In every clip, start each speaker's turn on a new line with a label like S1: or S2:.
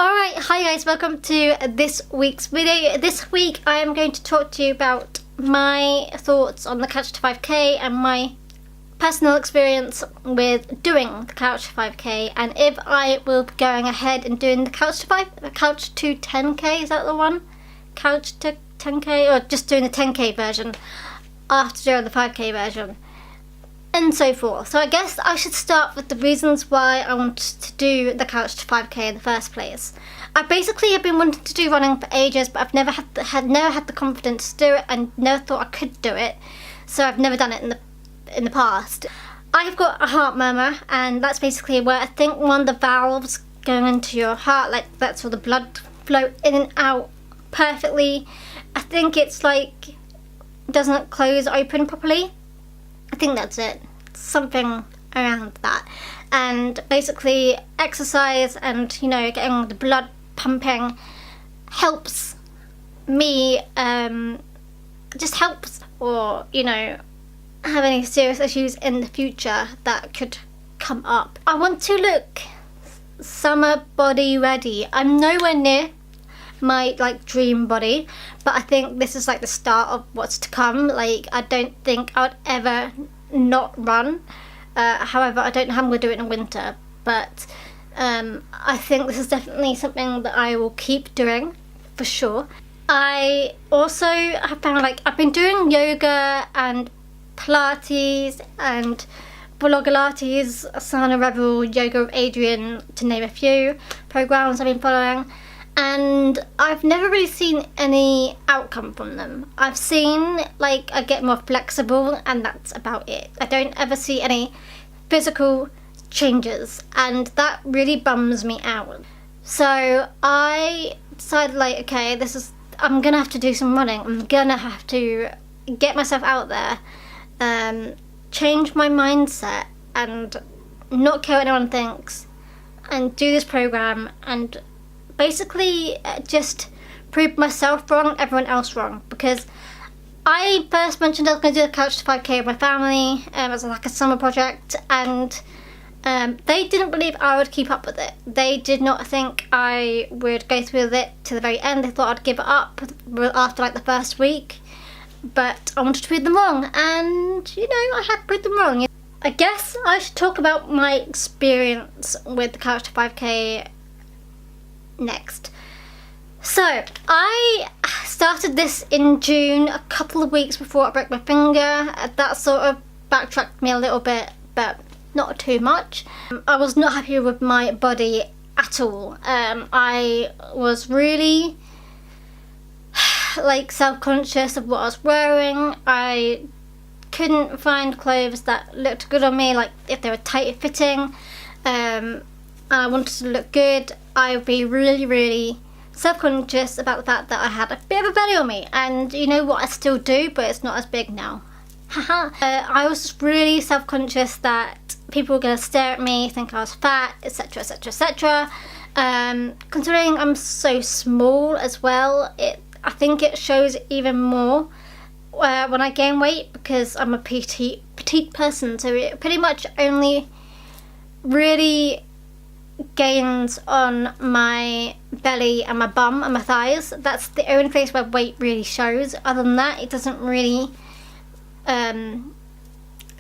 S1: Alright, hi guys, welcome to this week's video. This week I am going to talk to you about my thoughts on the Couch to 5K and my personal experience with doing the Couch to 5K, and if I will be going ahead and doing the Couch to 10K, is that the one? Couch to 10K, or just doing the 10K version after doing the 5K version, and so forth. So I guess I should start with the reasons why I wanted to do the Couch to 5K in the first place. I basically have been wanting to do running for ages, but I've never had the confidence to do it, and never thought I could do it. So I've never done it in the past. I've got a heart murmur, and that's basically where I think one of the valves going into your heart, like that's where the blood flow in and out perfectly. I think it's like doesn't close open properly. I think that's it, something around that. And basically exercise and, you know, getting the blood pumping helps me, just helps, or, you know, have any serious issues in the future that could come up. I want to look summer body ready. I'm nowhere near my dream body, but I think this is like the start of what's to come. Like, I don't think I would ever not run. However, I don't know how I'm going to do it in winter, but I think this is definitely something that I will keep doing for sure. I also have found, like, I've been doing yoga and Pilates and Pilates, Asana Rebel, Yoga with Adrian, to name a few programs I've been following, and I've never really seen any outcome from them. I've seen, like, I get more flexible, and that's about it. I don't ever see any physical changes, and that really bums me out. So I decided, like, okay, I'm gonna have to do some running. I'm gonna have to get myself out there, change my mindset, and not care what anyone thinks, and do this program, and basically just prove myself wrong, everyone else wrong. Because I first mentioned I was going to do the Couch to 5K with my family as like a summer project, and they didn't believe I would keep up with it. They did not think I would go through with it to the very end. They thought I'd give it up after like the first week, but I wanted to prove them wrong, and you know, I had proved them wrong. I guess I should talk about my experience with the Couch to 5K next. So I started this in June, a couple of weeks before I broke my finger. That sort of backtracked me a little bit, but not too much. I was not happy with my body at all. I was really like self-conscious of what I was wearing. I couldn't find clothes that looked good on me, like if they were tight fitting. I wanted to look good. I would be really self-conscious about the fact that I had a bit of a belly on me, and you know what, I still do, but it's not as big now. I was just really self-conscious that people were going to stare at me, think I was fat, etc, etc, etc. Considering I'm so small as well, I think it shows even more when I gain weight, because I'm a petite person, so it pretty much only really gains on my belly and my bum and my thighs. That's the only place where weight really shows. Other than that, it doesn't really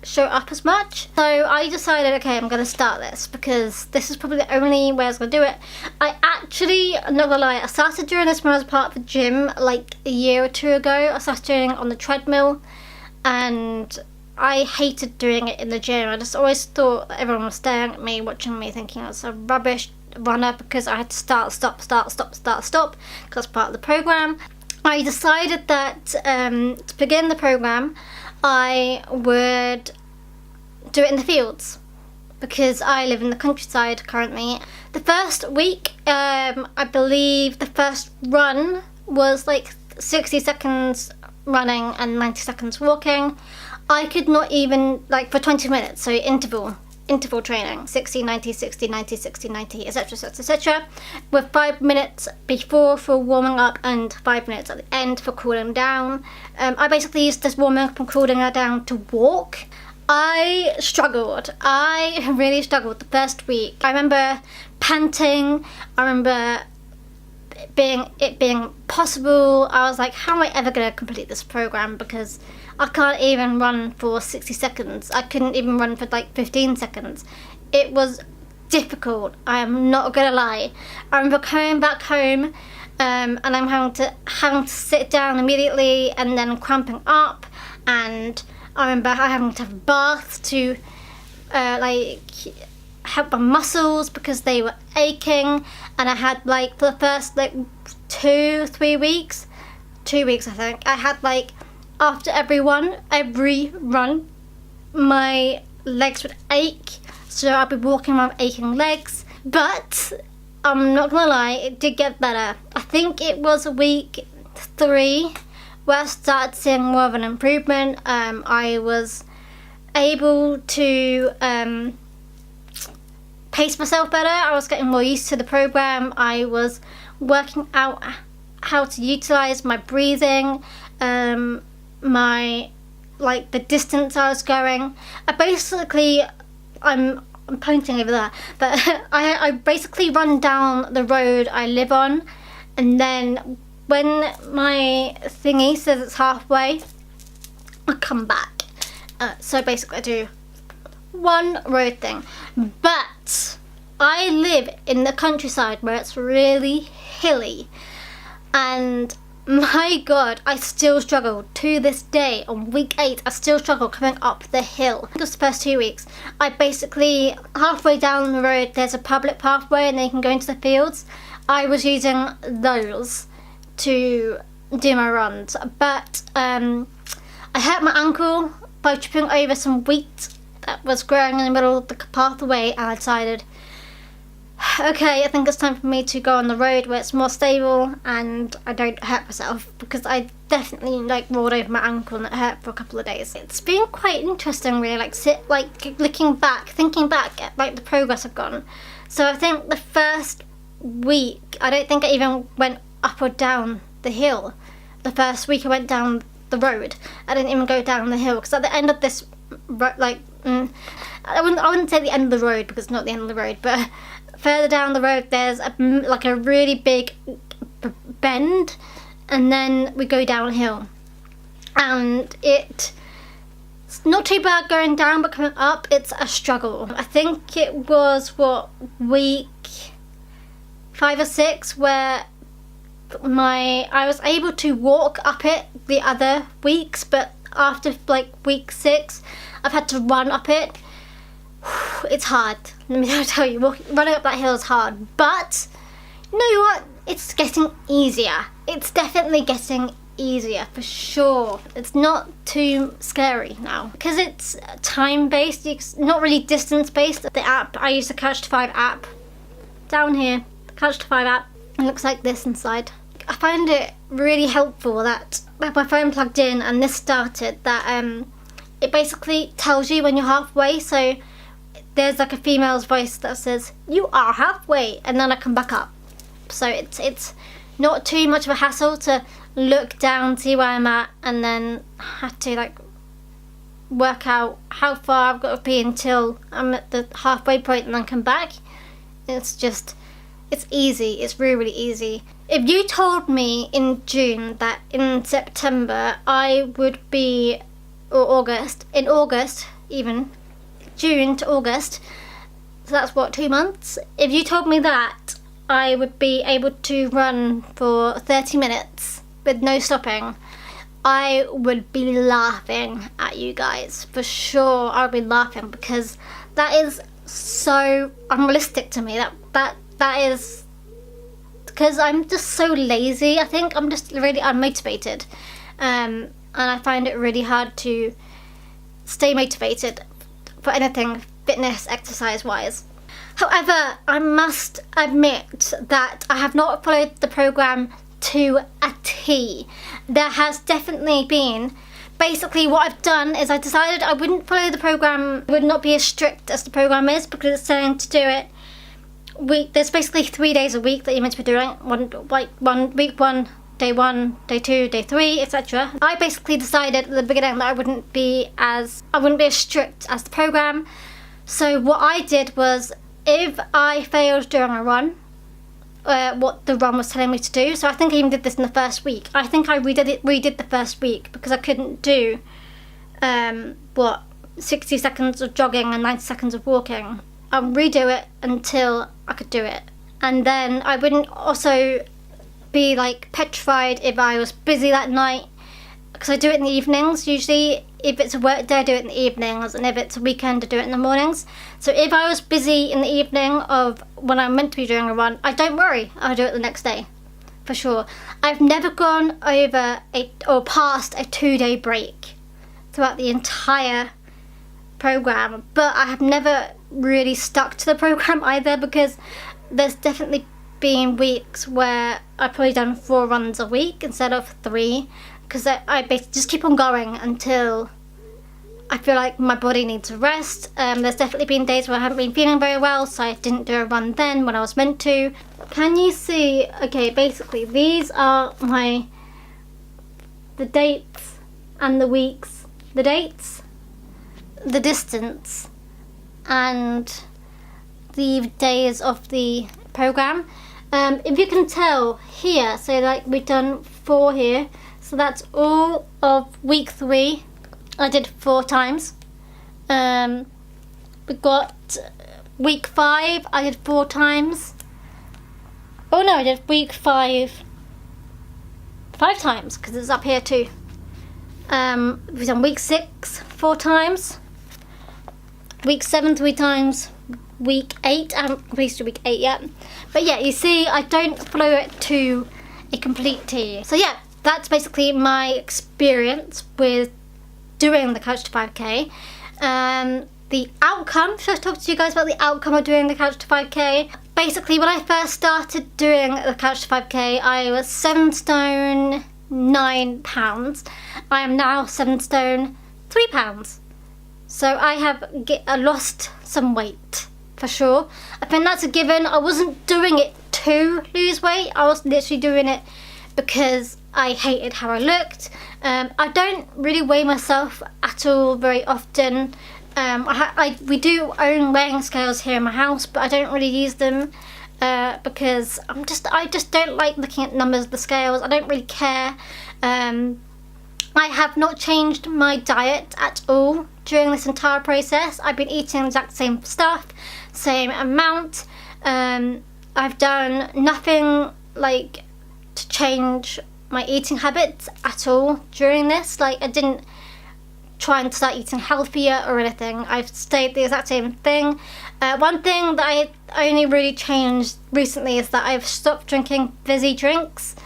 S1: show up as much. So I decided, okay, I'm going to start this, because this is probably the only way I was going to do it. I actually, I'm not going to lie, I started doing this when I was part of the gym like a year or two ago. I started doing it on the treadmill, and I hated doing it in the gym. I just always thought that everyone was staring at me, watching me, thinking I was a rubbish runner because I had to start, stop, because that's part of the program. I decided that to begin the program, I would do it in the fields, because I live in the countryside currently. The first week, I believe the first run was like 60 seconds running and 90 seconds walking. I could not even, like, for 20 minutes, so interval training, 60, 90, 60, 90, 60, 90, etc, etc, etc, with 5 minutes before for warming up and 5 minutes at the end for cooling down. I basically used this warming up and cooling down to walk. I struggled. I really struggled the first week. I remember panting. I remember it being possible, I was like, how am I ever going to complete this program, because I can't even run for 60 seconds. I couldn't even run for like 15 seconds. It was difficult, I am not going to lie. I remember coming back home and I'm having to sit down immediately and then cramping up, and I remember having to have a bath to help my muscles because they were aching, and I had like for the first like 2 weeks I think, I had like after every run my legs would ache, so I'd be walking around with aching legs. But I'm not gonna lie, it did get better. I think it was week 3 where I started seeing more of an improvement. I was able to pace myself better. I was getting more used to the program. I was working out how to utilize my breathing, the distance I was going. I'm pointing over there, but I basically run down the road I live on, and then when my thingy says it's halfway, I come back. So basically I do one road thing. But I live in the countryside where it's really hilly, and my god, I still struggle to this day. On week 8 I still struggle coming up the hill. Just the first 2 weeks, I basically, halfway down the road there's a public pathway and then you can go into the fields. I was using those to do my runs, but I hurt my ankle by tripping over some wheat that was growing in the middle of the pathway, and I decided, okay, I think it's time for me to go on the road where it's more stable and I don't hurt myself, because I definitely rolled over my ankle and it hurt for a couple of days. It's been quite interesting really, thinking back at the progress I've gotten. So I think the first week, I don't think I even went up or down the hill. The first week I went down the road. I didn't even go down the hill, because at the end of this, I wouldn't say the end of the road because it's not the end of the road, but further down the road there's a really big bend, and then we go downhill, and it's not too bad going down, but coming up it's a struggle. I think it was week 5 or 6 where I was able to walk up it the other weeks, but after week 6 I've had to run up it. It's hard, let me tell you. Running up that hill is hard, but you know what? It's getting easier. It's definitely getting easier for sure. It's not too scary now because it's time based. It's not really distance based. The app, I use the Catch-to-5 app. Down here, the Catch-to-5 app. It looks like this inside. I find it really helpful that with my phone plugged in and this started, that it basically tells you when you're halfway. So there's a female's voice that says you are halfway, and then I come back up. So it's not too much of a hassle to look down, see where I'm at, and then have to work out how far I've got to be until I'm at the halfway point and then come back. It's easy. It's really easy. If you told me in June that in September I would be, or in August even, June to August, so that's 2 months. If you told me that I would be able to run for 30 minutes with no stopping, I would be laughing at you guys. For sure, I would be laughing, because that is so unrealistic to me. That is because I'm just so lazy. I think I'm just really unmotivated, and I find it really hard to stay motivated for anything fitness, exercise wise. However, I must admit that I have not followed the program to a T. There has definitely been, basically what I've done is I decided I wouldn't follow the program, would not be as strict as the program is, because it's saying to do it there's basically 3 days a week that you're meant to be doing. Week 1, day 1, day 2, day 3, etc. I basically decided at the beginning that I wouldn't be as strict as the program. So what I did was, if I failed during a run, what the run was telling me to do. So I think I even did this in the first week. I think I redid the first week because I couldn't do 60 seconds of jogging and 90 seconds of walking. I'll redo it until I could do it. And then I wouldn't also be like petrified if I was busy that night, because I do it in the evenings usually. If it's a work day, I do it in the evenings, and if it's a weekend, I do it in the mornings. So if I was busy in the evening of when I'm meant to be doing a run, I don't worry, I'll do it the next day, for sure. I've never gone over or past a 2-day break throughout the entire program, but I have never really stuck to the program either, because there's definitely been weeks where I've probably done 4 runs a week instead of 3, because I basically just keep on going until I feel like my body needs a rest. There's definitely been days where I haven't been feeling very well, so I didn't do a run then when I was meant to. Can you see? Okay, basically these are the dates and the weeks. The dates, the distance, and the days of the program. If you can tell here, so like we've done 4 here, so that's all of week 3. I did 4 times. We got week 5, I did 4 times. Oh no, I did week 5 times, because it's up here too. We've done week 6 4 times, week 7 3 times, week 8, I haven't completed week 8 yet. But yeah, you see, I don't follow it to a complete T. So yeah, that's basically my experience with doing the Couch to 5K. The outcome, should I talk to you guys about the outcome of doing the Couch to 5K? Basically, when I first started doing the Couch to 5K, I was 7 stone 9 pounds. I am now 7 stone 3 pounds. So I have lost some weight, for sure. I think that's a given. I wasn't doing it to lose weight. I was literally doing it because I hated how I looked. I don't really weigh myself at all very often. We do own weighing scales here in my house, but I don't really use them because I just don't like looking at numbers of the scales. I don't really care. I have not changed my diet at all during this entire process. I've been eating the exact same stuff, same amount. I've done nothing like to change my eating habits at all during this. Like, I didn't try and start eating healthier or anything. I've stayed the exact same thing. One thing that I only really changed recently is that I've stopped drinking fizzy drinks.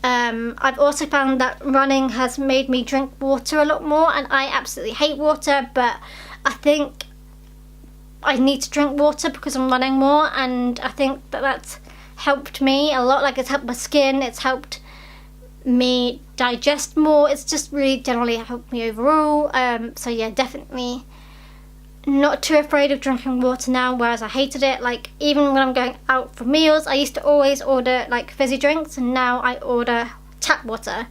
S1: I've also found that running has made me drink water a lot more, and I absolutely hate water, but I think I need to drink water because I'm running more, and I think that that's helped me a lot. Like, it's helped my skin, it's helped me digest more, it's just really generally helped me overall. So yeah, definitely not too afraid of drinking water now, whereas I hated it. Like, even when I'm going out for meals, I used to always order like fizzy drinks, and now I order tap water,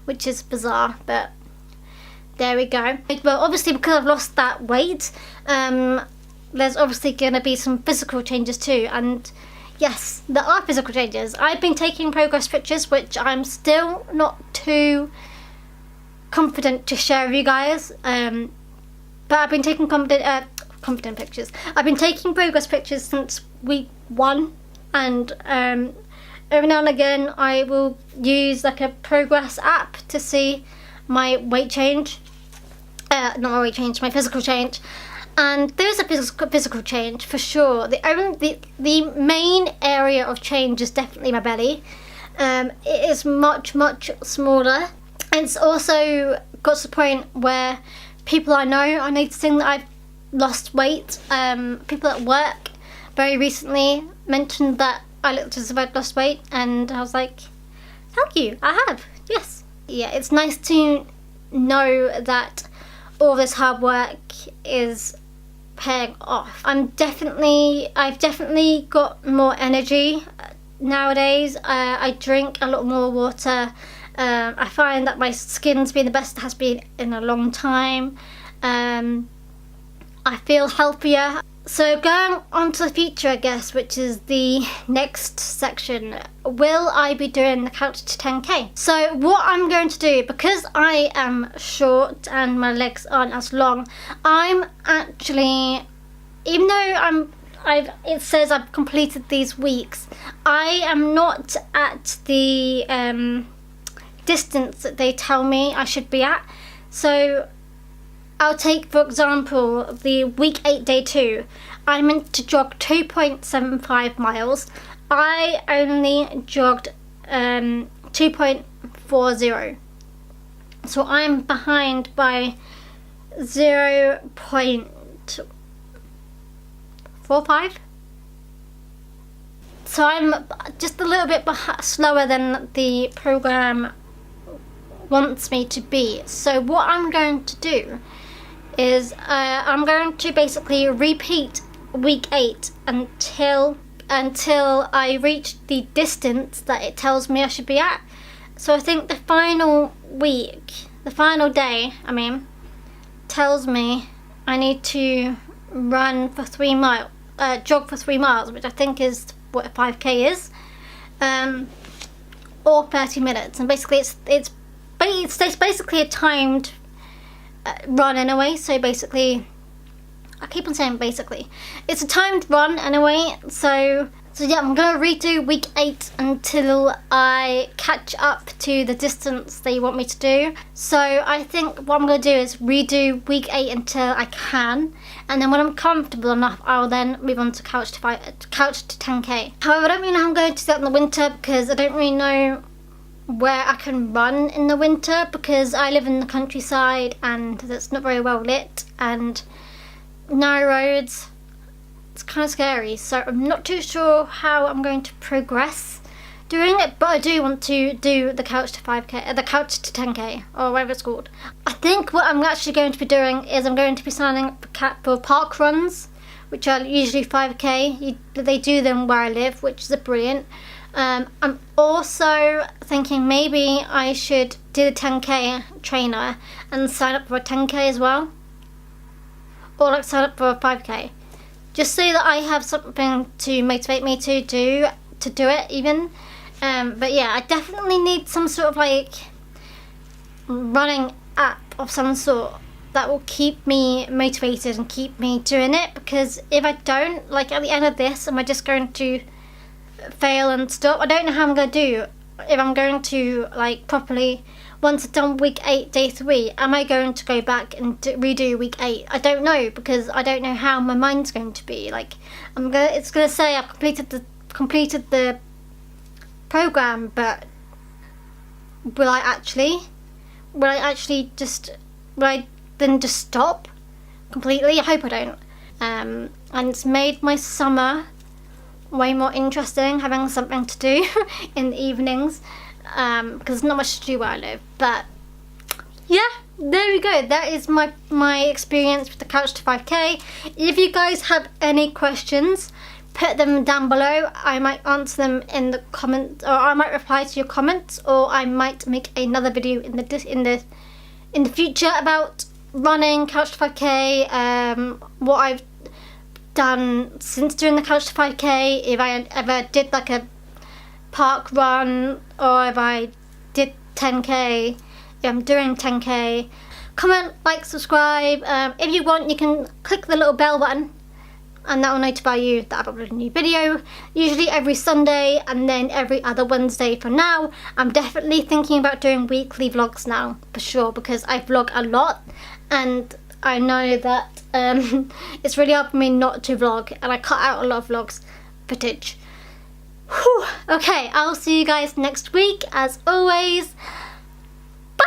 S1: which is bizarre, but there we go. Well, obviously because I've lost that weight, there's obviously going to be some physical changes too, and yes, there are physical changes. I've been taking progress pictures, which I'm still not too confident to share with you guys, but I've been taking confident pictures. I've been taking progress pictures since week 1, and every now and again I will use like a progress app to see my weight change, not my weight change, my physical change. And there's a physical change for sure. The main area of change is definitely my belly. It is much smaller. It's also got to the point where people I know are noticing that I've lost weight. People at work very recently mentioned that I looked as if I'd lost weight, and I was like, thank you, I have, yes. Yeah, it's nice to know that all this hard work is paying off. I've definitely got more energy nowadays. I drink a lot more water. I find that my skin's been the best it has been in a long time. I feel healthier. So going on to the future, I guess, which is the next section, will I be doing the couch to 10k? So what I'm going to do, because I am short and my legs aren't as long, I'm actually, even though it says I've completed these weeks, I am not at the distance that they tell me I should be at. So I'll take, for example, the week 8, day 2. I meant to jog 2.75 miles. I only jogged 2.40. So I'm behind by 0.45. So I'm just a little bit slower than the program wants me to be. So what I'm going to do is I'm going to basically repeat week 8 until I reach the distance that it tells me I should be at. So I think the final day, tells me I need to run for 3 miles, jog for 3 miles, which I think is what a 5k is, or 30 minutes. And basically it's basically a timed run anyway. So basically, I keep on saying basically, it's a timed run anyway. So yeah, I'm gonna redo week 8 until I catch up to the distance they want me to do. So I think what I'm gonna do is redo week 8 until I can, and then when I'm comfortable enough, I'll then move on to couch to 10k. However, I don't really know how I'm going to do that in the winter, because I don't really know where I can run in the winter, because I live in the countryside and it's not very well lit and narrow roads. It's kind of scary, so I'm not too sure how I'm going to progress doing it, but I do want to do the couch to 5k, the couch to 10k, or whatever it's called. I think what I'm actually going to be doing is I'm going to be signing up for park runs, which are usually 5k. They do them where I live, which is brilliant. I'm also thinking maybe I should do the 10k trainer and sign up for a 10k as well, or like sign up for a 5k, just so that I have something to motivate me to do it even. But yeah, I definitely need some sort of like running app of some sort that will keep me motivated and keep me doing it, because if I don't, like at the end of this, am I just going to fail and stop? I don't know how I'm going to do, if I'm going to like properly, once I've done week 8 day 3, am I going to go back and redo week 8? I don't know, because I don't know how my mind's going to be. Like it's going to say I've completed the program, but will I then just stop completely? I hope I don't. And it's made my summer way more interesting, having something to do in the evenings, because there's not much to do where I live. But yeah, there we go. That is my experience with the couch to 5k. If you guys have any questions, put them down below. I might answer them in the comments, or I might reply to your comments, or I might make another video in the future about running couch to 5k, what I've done since doing the couch to 5k, if I ever did like a park run, or if I did 10k, if I'm doing 10k. Comment, like, subscribe. If you want, you can click the little bell button and that will notify you that I've uploaded a new video, usually every Sunday and then every other Wednesday for now. I'm definitely thinking about doing weekly vlogs now, for sure, because I vlog a lot and I know that it's really hard for me not to vlog, and I cut out a lot of vlogs footage. Whew. Okay, I'll see you guys next week as always. Bye!